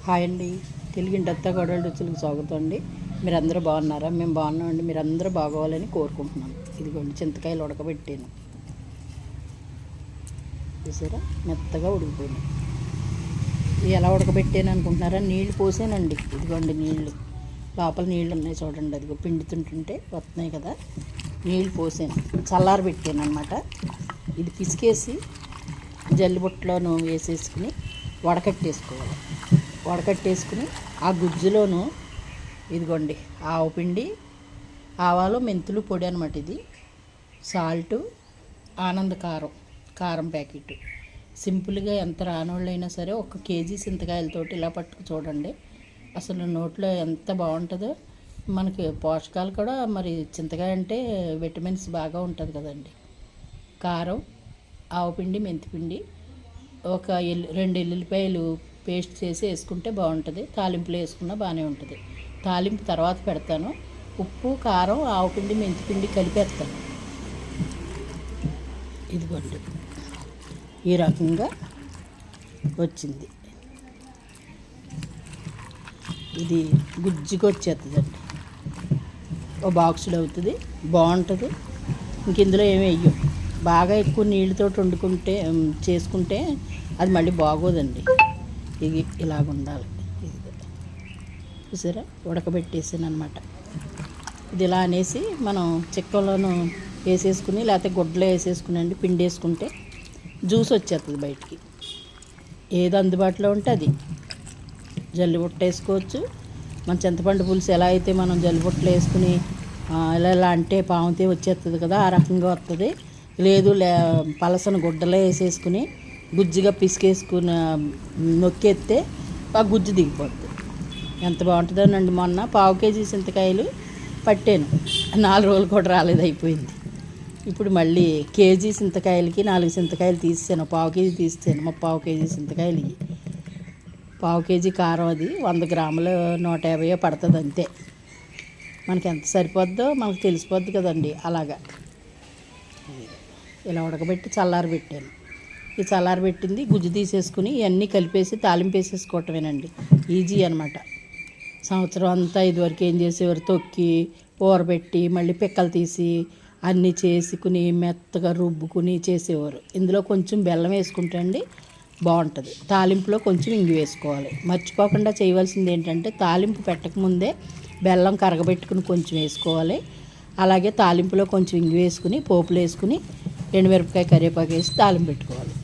Hi అండి. తెలుగింటి అత్తకోడళ్ళ రుచులకు స్వాగతం అండి. మీరందరూ బాగున్నారా? మేము బాగున్నామండి. మీరందరూ బాగోవాలని కోరుకుంటున్నాను. ఇదిగోండి చింతకాయలు ఉడకబెట్టాను. చూసారా, మెత్తగా ఉడికిపోయినాయి. ఇది ఎలా ఉడకబెట్టాను అనుకుంటున్నారా? నీళ్లు పోసానండి. ఇదిగోండి నీళ్లు, లోపల నీళ్ళు ఉన్నాయి చూడండి. అదిగో పిండుతుంటుంటే వస్తున్నాయి కదా. నీళ్ళు పోసాను, చల్లారి పెట్టాను అనమాట. ఇది పిసికేసి జల్లిబుట్టలోను వేసేసుకుని వడకట్టేసుకోవాలి. వడకట్టేసుకుని ఆ గుజ్జులోను ఇదిగోండి ఆవు పిండి, ఆవాలు, మెంతులు పొడి అనమాట. ఇది సాల్టు, ఆనంద కారం ప్యాకెట్. సింపుల్గా ఎంత రానోళ్ళైనా సరే 1 కేజీ చింతకాయలతోటి ఇలా పట్టుకు చూడండి. అసలు నోట్లో ఎంత బాగుంటుందో. మనకి పోషకాలు కూడా, మరి చింతకాయ అంటే విటమిన్స్ బాగా ఉంటుంది కదండి. కారం, ఆవుపిండి, మెంతిపిండి, 2 ఎల్లుల్లిపాయలు పేస్ట్ చేసి వేసుకుంటే బాగుంటుంది. తాలింపులో వేసుకున్నా బాగానే ఉంటుంది. తాలింపు తర్వాత పెడతాను. ఉప్పు, కారం, ఆవుపిండి, మెంతిపిండి కలిపేస్తాను. ఇదిగోండి ఈ రకంగా వచ్చింది. ఇది గుజ్జుగా వచ్చేస్తుందండి. ఓ బాక్సులు అవుతుంది, బాగుంటుంది. ఇంక ఇందులో ఏమి వెయ్యం. బాగా ఎక్కువ నీళ్ళతో వండుకుంటే చేసుకుంటే అది మళ్ళీ బాగోదండి. ఇది ఇలాగ ఉండాలి. ఇది చూసారా, ఉడకబెట్టేసాను అనమాట. ఇది ఇలా అనేసి మనం చిక్కలోను వేసేసుకుని, లేకపోతే గుడ్డలో వేసేసుకునండి, పిండి వేసుకుంటే జ్యూస్ వచ్చేస్తుంది బయటికి. ఏది అందుబాటులో ఉంటే అది. జల్లిబుట్ట వేసుకోవచ్చు. మన చింతపండు పులుసు ఎలా అయితే మనం జల్లిబుట్టలో వేసుకుని ఇలా అంటే పాముతే వచ్చేస్తుంది కదా, ఆ రకంగా వస్తుంది. లేదు పలసన గుడ్డలో వేసేసుకుని గుజ్జుగా పిసికేసుకుని నొక్కేస్తే ఆ గుజ్జు దిగిపోద్ది. ఎంత బాగుంటుందోనండి. మొన్న 1/2 కేజీ చింతకాయలు పట్టాను, 4 రోజులు కూడా రాలేదు, అయిపోయింది. ఇప్పుడు మళ్ళీ కేజీ చింతకాయలకి 4 చింతకాయలు తీసాను. 1/2 కేజీ తీసాను. 1/2 కేజీ చింతకాయలు ఇవి. 1/2 కేజీ కారం, అది 100 గ్రాములు 150 పడుతుంది అంతే. మనకి ఎంత సరిపోద్దో మనకు తెలిసిపోద్ది కదండి. అలాగా ఇలా ఉడకబెట్టి చల్లారి పెట్టాను. ఈ చల్లారి పెట్టింది గుజ్జు తీసేసుకుని ఇవన్నీ కలిపేసి తాలింపు వేసేసుకోవటమేనండి. ఈజీ అనమాట. సంవత్సరం అంతా ఇదివరకు ఏం చేసేవారు, తొక్కి ఊరబెట్టి మళ్ళీ పిక్కలు తీసి అన్నీ చేసుకుని మెత్తగా రుబ్బుకుని చేసేవారు. ఇందులో కొంచెం బెల్లం వేసుకుంటే అండి బాగుంటుంది. తాలింపులో కొంచెం ఇంగు వేసుకోవాలి. మర్చిపోకుండా చేయవలసింది ఏంటంటే, తాలింపు పెట్టకముందే బెల్లం కరగబెట్టుకుని కొంచెం వేసుకోవాలి. అలాగే తాలింపులో కొంచెం ఇంగు వేసుకుని పోపులు వేసుకుని ఎండుమిరపకాయ, కరివేపాకు వేసి తాలింపు పెట్టుకోవాలి.